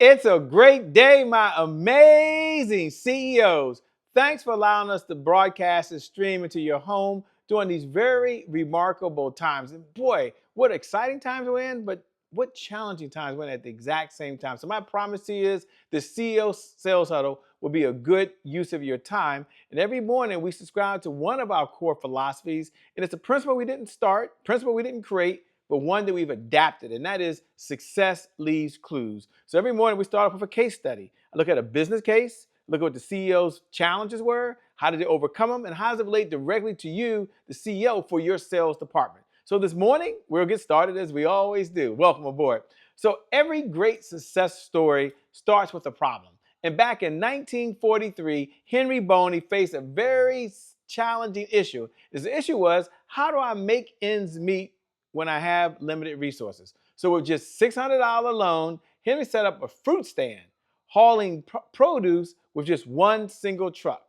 It's a great day, my amazing CEOs. Thanks for allowing us to broadcast and stream into your home during these very remarkable times. And boy, what exciting times we're in, but what challenging times we're in at the exact same time. So my promise to you is the CEO Sales Huddle will be a good use of your time. And every morning we subscribe to one of our core philosophies, and it's a principle we didn't start, principle we didn't create, but one that we've adapted, and that is success leaves clues. So every morning we start off with a case study. I look at a business case, look at what the CEO's challenges were, how did they overcome them, and how does it relate directly to you, the CEO, for your sales department. So this morning, we'll get started as we always do. Welcome aboard. So every great success story starts with a problem. And back in 1943, Henry Boney faced a very challenging issue. His issue was, how do I make ends meet when I have limited resources? So with just $600 loan, Henry set up a fruit stand, hauling produce with just one single truck.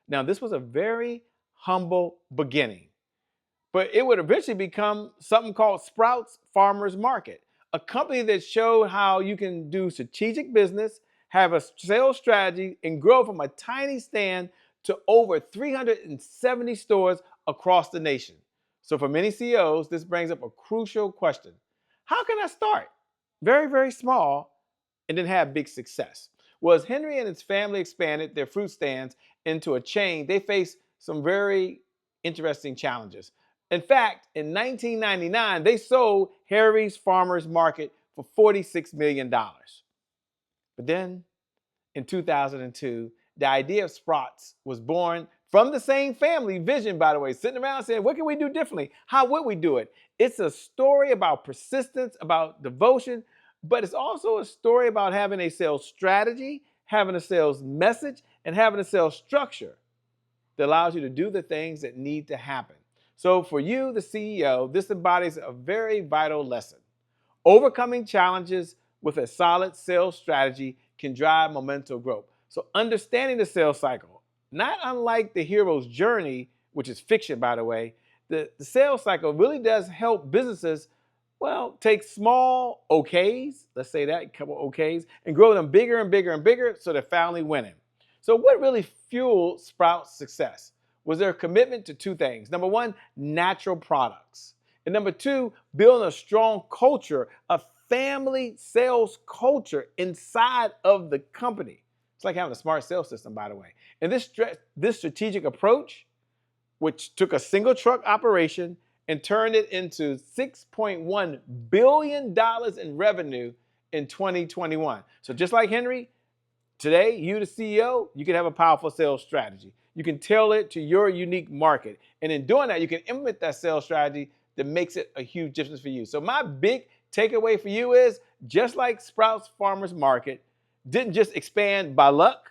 Now, this was a very humble beginning, but it would eventually become something called Sprouts Farmers Market, a company that showed how you can do strategic business, have a sales strategy, and grow from a tiny stand to over 370 stores across the nation. So for many CEOs, this brings up a crucial question. How can I start very, very small and then have big success? Well, as Henry and his family expanded their fruit stands into a chain, they faced some very interesting challenges. In fact, in 1999, they sold Harry's Farmers Market for $46 million. But then in 2002, the idea of Sprouts was born from the same family vision, by the way, sitting around saying, what can we do differently? How would we do it? It's a story about persistence, about devotion, but it's also a story about having a sales strategy, having a sales message, and having a sales structure that allows you to do the things that need to happen. So for you, the CEO, this embodies a very vital lesson. Overcoming challenges with a solid sales strategy can drive momentum growth. So understanding the sales cycle, not unlike the hero's journey, which is fiction, by the way, the sales cycle really does help businesses, well, take small okays, let's say that, a couple okays, and grow them bigger and bigger and bigger so they're finally winning. So what really fueled Sprouts' success was their commitment to two things. Number one, natural products. And number two, building a strong culture, a family sales culture inside of the company. It's like having a smart sales system, by the way. And this strategic approach, which took a single truck operation and turned it into $6.1 billion in revenue in 2021. So just like Henry, today, you, the CEO, you can have a powerful sales strategy. You can tailor it to your unique market. And in doing that, you can implement that sales strategy that makes it a huge difference for you. So my big takeaway for you is, just like Sprouts Farmers Market didn't just expand by luck,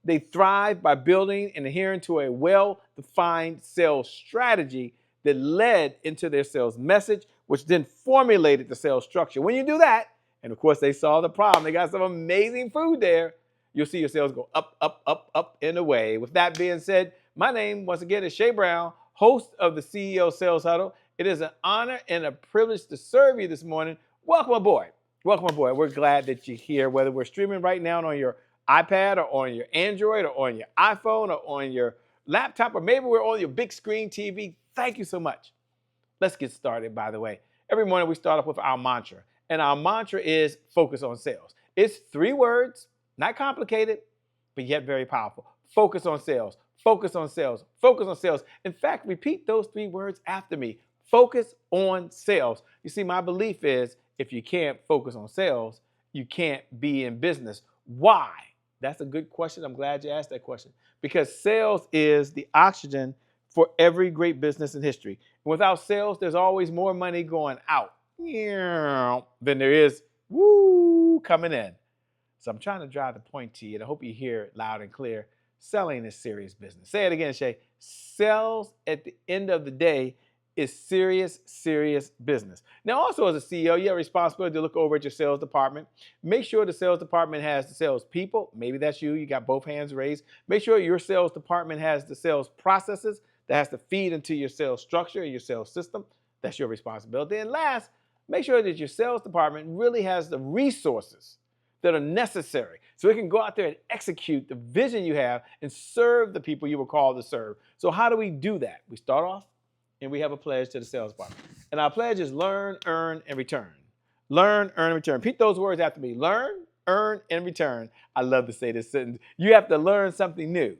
they thrived by building and adhering to a well-defined sales strategy that led into their sales message, which then formulated the sales structure. When you do that, and of course they solved the problem, they got some amazing food there, you'll see your sales go up, up, up, up, and away. With that being said, my name, once again, is Shay Brown, host of the CEO Sales Huddle. It is an honor and a privilege to serve you this morning. Welcome aboard. Welcome aboard. We're glad that you're here, whether we're streaming right now on your iPad or on your Android or on your iPhone or on your laptop, or maybe we're on your big screen TV. Thank you so much. Let's get started, by the way. Every morning we start off with our mantra, and our mantra is focus on sales. It's 3 words, not complicated, but yet very powerful. Focus on sales, focus on sales, focus on sales. In fact, repeat those 3 words after me. Focus on sales. You see, my belief is if you can't focus on sales, you can't be in business. Why? That's a good question. I'm glad you asked that question. Because sales is the oxygen for every great business in history. And without sales, there's always more money going out than there is coming in. So I'm trying to drive the point to you, and I hope you hear it loud and clear. Selling is serious business. Say it again, Shay. Sales at the end of the day is serious, serious business. Now, also as a CEO, you have a responsibility to look over at your sales department. Make sure the sales department has the sales people. Maybe that's you. You got both hands raised. Make sure your sales department has the sales processes that has to feed into your sales structure and your sales system. That's your responsibility. And last, make sure that your sales department really has the resources that are necessary so it can go out there and execute the vision you have and serve the people you were called to serve. So how do we do that? We start off and we have a pledge to the sales department. And our pledge is learn, earn, and return. Learn, earn, and return. Repeat those words after me. Learn, earn, and return. I love to say this sentence. You have to learn something new.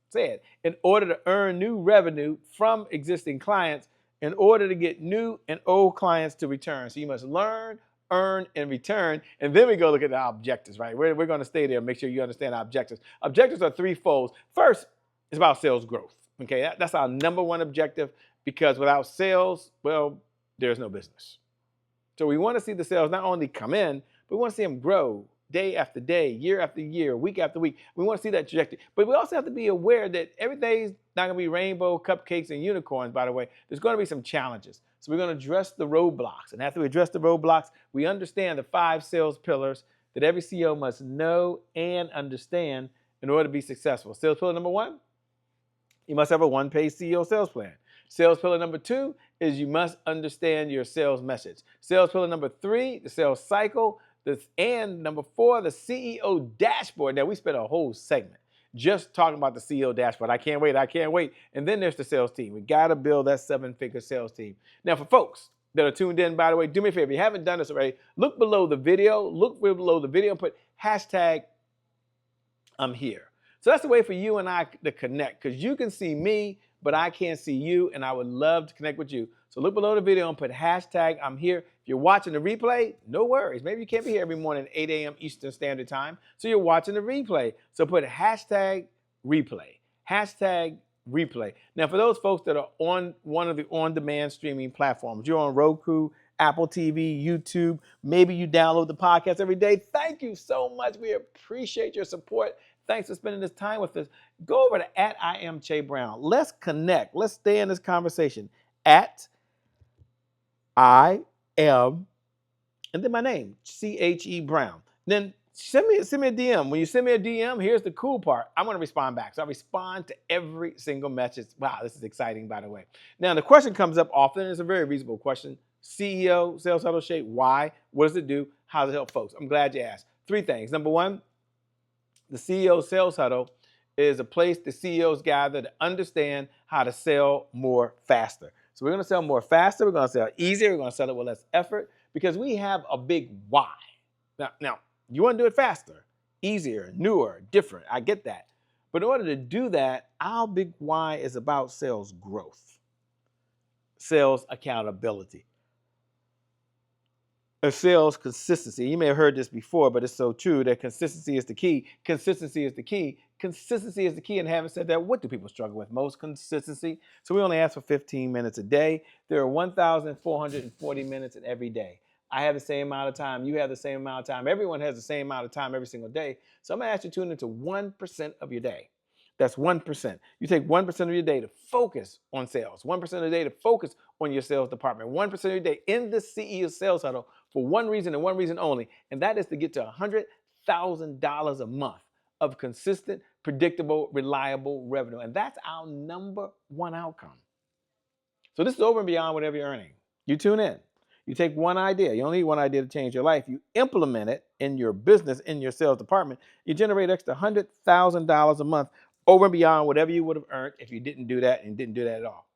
Say it. In order to earn new revenue from existing clients, in order to get new and old clients to return. So you must learn, earn, and return. And then we go look at our objectives, right? We're going to stay there and make sure you understand our objectives. Objectives are threefold. First, it's about sales growth. Okay, that's our number one objective, because without sales, well, there's no business. So we want to see the sales not only come in, but we want to see them grow day after day, year after year, week after week. We want to see that trajectory. But we also have to be aware that every day is not going to be rainbow, cupcakes, and unicorns, by the way. There's going to be some challenges. So we're going to address the roadblocks. And after we address the roadblocks, we understand the 5 sales pillars that every CEO must know and understand in order to be successful. Sales pillar number 1, you must have a one-page CEO sales plan. Sales pillar number 2 is you must understand your sales message. Sales pillar number 3, the sales cycle. And number 4, the CEO dashboard. Now, we spent a whole segment just talking about the CEO dashboard. I can't wait. And then there's the sales team. We got to build that 7-figure sales team. Now, for folks that are tuned in, by the way, do me a favor. If you haven't done this already, look below the video. And put hashtag I'm here. So that's the way for you and I to connect, because you can see me, but I can't see you, and I would love to connect with you. So look below the video and put hashtag I'm here. If you're watching the replay, no worries. Maybe you can't be here every morning at 8 a.m. Eastern Standard Time, so you're watching the replay. So put hashtag replay. Hashtag replay. Now, for those folks that are on one of the on-demand streaming platforms, you're on Roku, Apple TV, YouTube, maybe you download the podcast every day. Thank you so much. We appreciate your support. Thanks for spending this time with us. Go over to @IamCheBrown. Let's connect. Let's stay in this conversation. @I am, and then my name, CHE Brown. Then send me a DM. When you send me a DM, here's the cool part. I'm going to respond back. So I respond to every single message. Wow, this is exciting, by the way. Now, the question comes up often. It's a very reasonable question. CEO, Sales Huddle Shape, why? What does it do? How does it help folks? I'm glad you asked. 3 things. Number 1, the CEO Sales Huddle is a place the CEOs gather to understand how to sell more faster. So we're going to sell more faster. We're going to sell easier. We're going to sell it with less effort, because we have a big why. Now, you want to do it faster, easier, newer, different. I get that. But in order to do that, our big why is about sales growth, sales accountability, and sales consistency. You may have heard this before, but it's so true that consistency is the key. Consistency is the key. Consistency is the key. And having said that, what do people struggle with most? Consistency. So we only ask for 15 minutes a day. There are 1,440 minutes in every day. I have the same amount of time. You have the same amount of time. Everyone has the same amount of time every single day. So I'm going to ask you to tune into 1% of your day. That's 1%. You take 1% of your day to focus on sales. 1% of the day to focus on your sales department. 1% of your day in the CEO Sales Huddle for one reason and one reason only, and that is to get to $100,000 a month of consistent, predictable, reliable revenue. And that's our number 1 outcome. So this is over and beyond whatever you're earning. You tune in. You take one idea. You only need one idea to change your life. You implement it in your business, in your sales department. You generate extra $100,000 a month over and beyond whatever you would have earned if you didn't do that and didn't do that at all.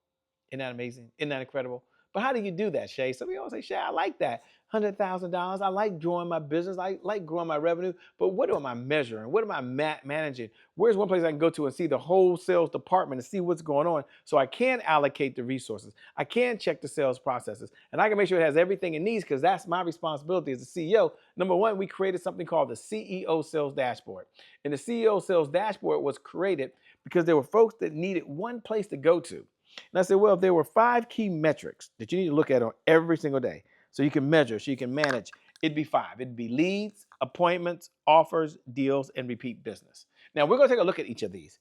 Isn't that amazing? Isn't that incredible? But how do you do that, Shay? Some people say, Shay, I like that. $100,000. I like growing my business. I like growing my revenue. But what am I measuring? What am I managing? Where's one place I can go to and see the whole sales department and see what's going on, so I can allocate the resources? I can check the sales processes. And I can make sure it has everything it needs, because that's my responsibility as a CEO. Number 1, we created something called the CEO Sales Dashboard. And the CEO Sales Dashboard was created because there were folks that needed one place to go to. And I said, well, if there were 5 key metrics that you need to look at on every single day, so you can measure, so you can manage, it'd be 5. It'd be leads, appointments, offers, deals, and repeat business. Now, we're going to take a look at each of these.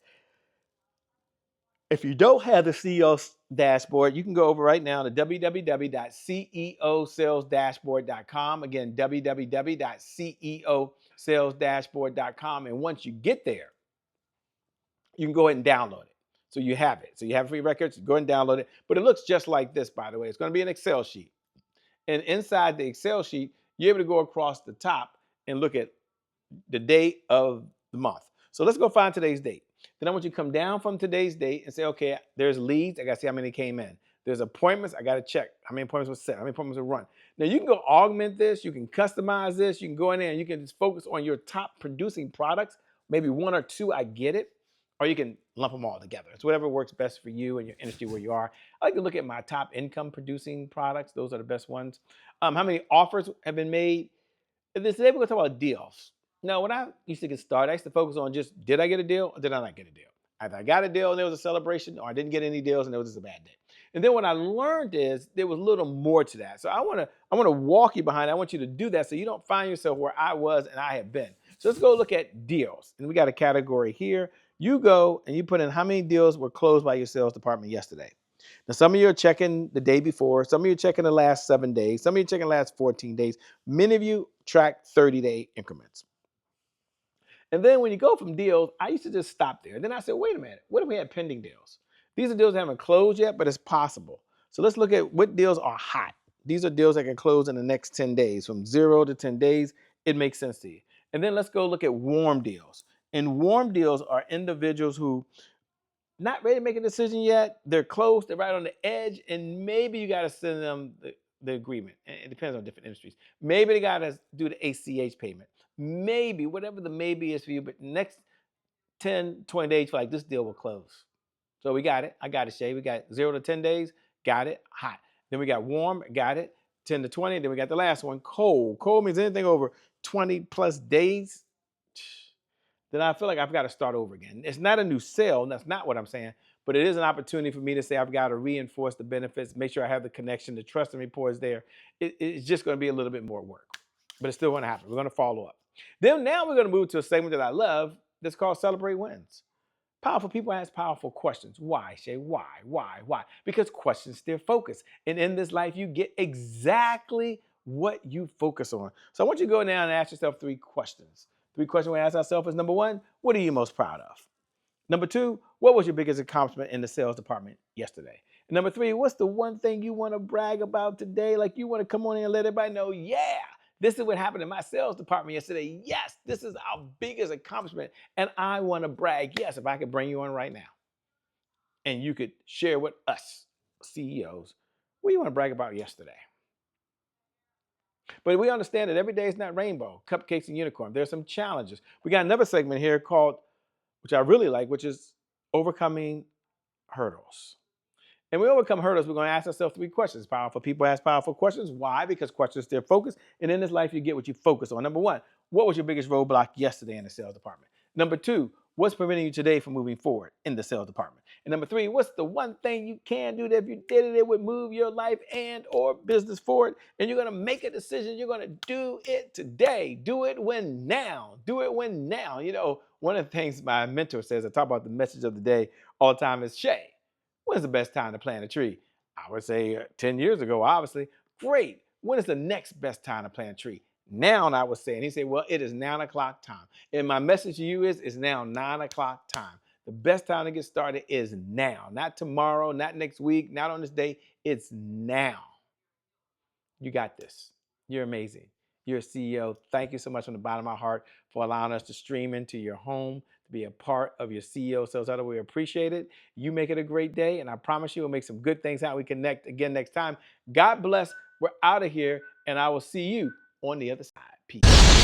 If you don't have the CEO dashboard, you can go over right now to www.ceosalesdashboard.com. Again, www.ceosalesdashboard.com. And once you get there, you can go ahead and download it. So you have it. So you have free records, go ahead and download it. But it looks just like this, by the way. It's going to be an Excel sheet. And inside the Excel sheet, you're able to go across the top and look at the date of the month. So let's go find today's date. Then I want you to come down from today's date and say, okay, there's leads. I got to see how many came in. There's appointments. I got to check how many appointments were set, how many appointments were run. Now you can go augment this. You can customize this. You can go in there and you can just focus on your top producing products, maybe one or two. I get it. Or you can lump them all together. It's whatever works best for you and your industry where you are. I like to look at my top income producing products. Those are the best ones. How many offers have been made? Today we're going to talk about deals. Now, when I used to get started, I used to focus on just, did I get a deal or did I not get a deal? Either I got a deal and there was a celebration, or I didn't get any deals and it was just a bad day. And then what I learned is there was a little more to that. So I want to walk you behind it. I want you to do that so you don't find yourself where I was and I have been. So let's go look at deals. And we got a category here. You go and you put in how many deals were closed by your sales department yesterday. Now, some of you are checking the day before. Some of you are checking the last 7 days. Some of you are checking the last 14 days. Many of you track 30-day increments. And then when you go from deals, I used to just stop there. And then I said, wait a minute, what if we had pending deals? These are deals that haven't closed yet, but it's possible. So let's look at what deals are hot. These are deals that can close in the next 10 days. From 0 to 10 days, it makes sense to you. And then let's go look at warm deals. And warm deals are individuals who not ready to make a decision yet. They're close. They're right on the edge. And maybe you got to send them the agreement. It depends on different industries. Maybe they got to do the ACH payment. Maybe, whatever the maybe is for you, but next 10, 20 days, like this deal will close. So we got it. I got it, Shay. We got 0 to 10 days. Got it. Hot. Then we got warm. Got it. 10 to 20. Then we got the last one, cold. Cold means anything over 20 plus days. Then I feel like I've got to start over again. It's not a new sale. That's not what I'm saying. But it is an opportunity for me to say I've got to reinforce the benefits, make sure I have the connection, the trust and rapport is there. It's just going to be a little bit more work. But it's still going to happen. We're going to follow up. Then now we're going to move to a segment that I love that's called Celebrate Wins. Powerful people ask powerful questions. Why, Shay? Why? Because questions steer focus. And in this life, you get exactly what you focus on. So I want you to go now and ask yourself 3 questions. 3 questions we ask ourselves is, number 1, what are you most proud of? Number 2, what was your biggest accomplishment in the sales department yesterday? And number 3, what's the one thing you want to brag about today? Like you want to come on in and let everybody know, yeah, this is what happened in my sales department yesterday. Yes, this is our biggest accomplishment. And I want to brag. Yes, if I could bring you on right now and you could share with us CEOs, what do you want to brag about yesterday? But we understand that every day is not rainbow, cupcakes and unicorn. There's some challenges. We got another segment here called, which I really like, which is overcoming hurdles. And we overcome hurdles, we're going to ask ourselves 3 questions. Powerful people ask powerful questions. Why? Because questions steer focus. And in this life, you get what you focus on. Number 1, what was your biggest roadblock yesterday in the sales department? Number 2, what's preventing you today from moving forward in the sales department? And number 3, what's the one thing you can do that if you did it, it would move your life and or business forward? And you're going to make a decision. You're going to do it today. Do it when now. Do it when now. You know, one of the things my mentor says, I talk about the message of the day all the time, is Shay, when's the best time to plant a tree? I would say 10 years ago, obviously. Great. When is the next best time to plant a tree? Now, I would say. And he said, well, it is 9 o'clock time. And my message to you is, it's now 9 o'clock time. The best time to get started is now. Not tomorrow, not next week, not on this day. It's now. You got this. You're amazing. You're a CEO. Thank you so much from the bottom of my heart for allowing us to stream into your home, to be a part of your CEO Sales Huddle. We appreciate it. You make it a great day, and I promise you we'll make some good things out. We connect again next time. God bless. We're out of here, and I will see you on the other side. Peace.